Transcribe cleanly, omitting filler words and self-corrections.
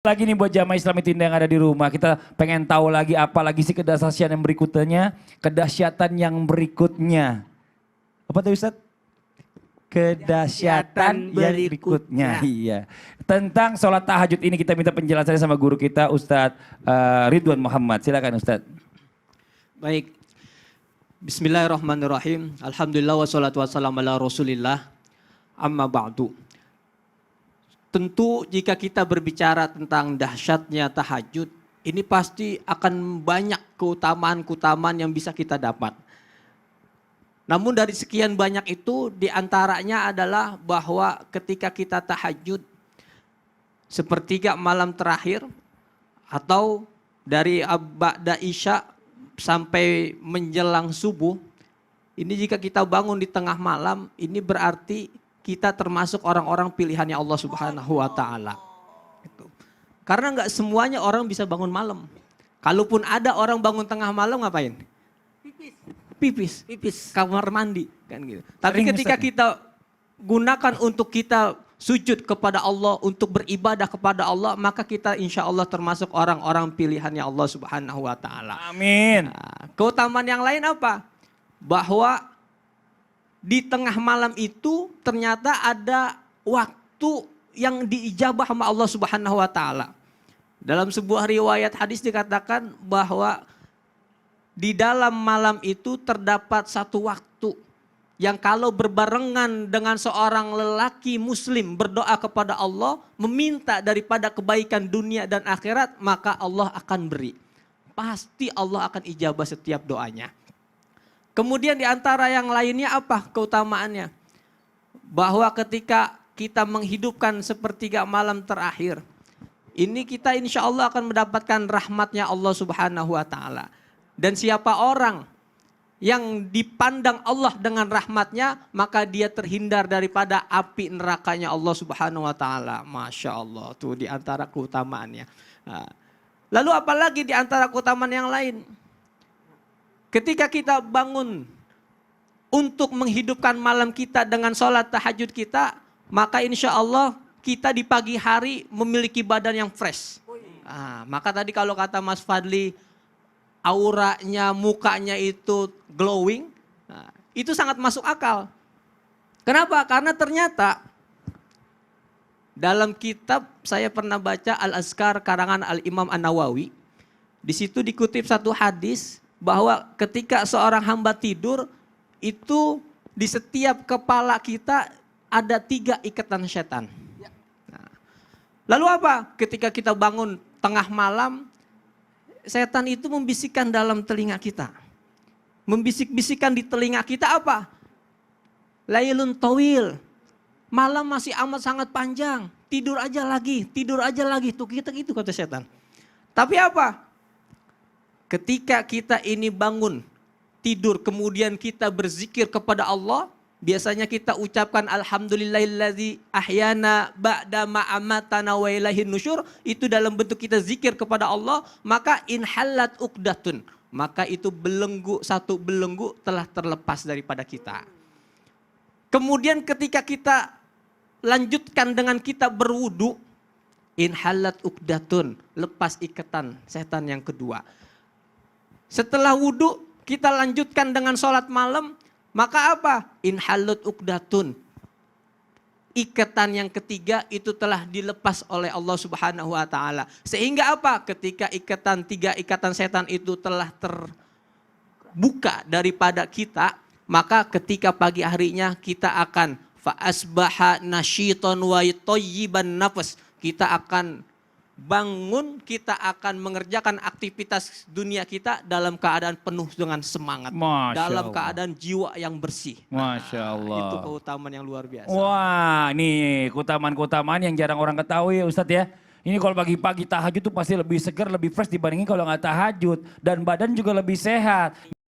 Lagi nih buat jamaah Islam Indah yang ada di rumah, kita pengen tahu lagi apa lagi sih kedahsyatan yang berikutnya, kedahsyatan yang berikutnya. Apa tuh Ustadz? Kedahsyatan yang berikutnya. Iya. Tentang sholat tahajud ini kita minta penjelasannya sama guru kita Ustadz Ridwan Muhammad. Silakan Ustadz. Baik. Bismillahirrahmanirrahim. Alhamdulillah wassalatu wassalamu ala Rasulillah. Amma ba'du. Tentu jika kita berbicara tentang dahsyatnya tahajud, ini pasti akan banyak keutamaan-keutamaan yang bisa kita dapat. Namun dari sekian banyak itu diantaranya adalah bahwa ketika kita tahajud sepertiga malam terakhir atau dari ba'da isya sampai menjelang subuh, ini jika kita bangun di tengah malam, ini berarti kita termasuk orang-orang pilihannya Allah Subhanahu wa Ta'ala. Karena nggak semuanya orang bisa bangun malam. Kalaupun ada orang bangun tengah malam ngapain? Pipis. Kamar mandi kan gitu. Tapi ketika kita gunakan untuk kita sujud kepada Allah, untuk beribadah kepada Allah, maka kita insya Allah termasuk orang-orang pilihannya Allah Subhanahu wa Ta'ala. Amin. Nah, keutamaan yang lain apa? Bahwa di tengah malam itu ternyata ada waktu yang diijabah sama Allah Subhanahu wa Ta'ala. Dalam sebuah riwayat hadis dikatakan bahwa di dalam malam itu terdapat satu waktu yang kalau berbarengan dengan seorang lelaki muslim berdoa kepada Allah, meminta daripada kebaikan dunia dan akhirat, maka Allah akan beri. Pasti Allah akan ijabah setiap doanya. Kemudian di antara yang lainnya apa keutamaannya? Bahwa ketika kita menghidupkan sepertiga malam terakhir, ini kita insya Allah akan mendapatkan rahmatnya Allah Subhanahu wa Ta'ala. Dan siapa orang yang dipandang Allah dengan rahmatnya, maka dia terhindar daripada api nerakanya Allah Subhanahu wa Ta'ala. Masya Allah, tuh di antara keutamaannya. Nah, lalu apalagi di antara keutamaan yang lain? Ketika kita bangun untuk menghidupkan malam kita dengan sholat tahajud kita, maka insya Allah kita di pagi hari memiliki badan yang fresh. Nah, maka tadi kalau kata Mas Fadli, auranya, mukanya itu glowing, nah, itu sangat masuk akal. Kenapa? Karena ternyata dalam kitab saya pernah baca Al-Azkar karangan Al-Imam An-Nawawi, di situ dikutip satu hadis bahwa ketika seorang hamba tidur, itu di setiap kepala kita ada 3 ikatan setan. Nah, lalu apa? Ketika kita bangun tengah malam, setan itu membisikkan dalam telinga kita. Membisik-bisikan di telinga kita apa? Lailun tawil. Malam masih amat sangat panjang. Tidur aja lagi. Tuh kita gitu kata setan. Tapi apa? Ketika kita ini bangun, tidur, kemudian kita berzikir kepada Allah, biasanya kita ucapkan alhamdulillahillazi ahyana ba'da ma amatana wa ilaihin nusyur, itu dalam bentuk kita zikir kepada Allah, maka inhallat uqdatun, maka itu satu belenggu telah terlepas daripada kita. Kemudian ketika kita lanjutkan dengan kita berwudu, inhallat uqdatun, lepas ikatan setan yang kedua. Setelah wudu kita lanjutkan dengan sholat malam, maka apa? Inhallat uqdatun. Ikatan yang ketiga itu telah dilepas oleh Allah Subhanahu wa Ta'ala. Sehingga apa? Ketika 3 ikatan setan itu telah terbuka daripada kita, maka ketika pagi harinya kita akan fa'asbaha nasyiton wa thayyiban nafas. Kita akan bangun, kita akan mengerjakan aktivitas dunia kita dalam keadaan penuh dengan semangat. Dalam keadaan jiwa yang bersih. Masya Allah. Itu keutamaan yang luar biasa. Wah, nih keutamaan-keutamaan yang jarang orang ketahui ya Ustadz ya. Ini kalau pagi-pagi tahajud tuh pasti lebih segar, lebih fresh dibandingin kalau nggak tahajud. Dan badan juga lebih sehat.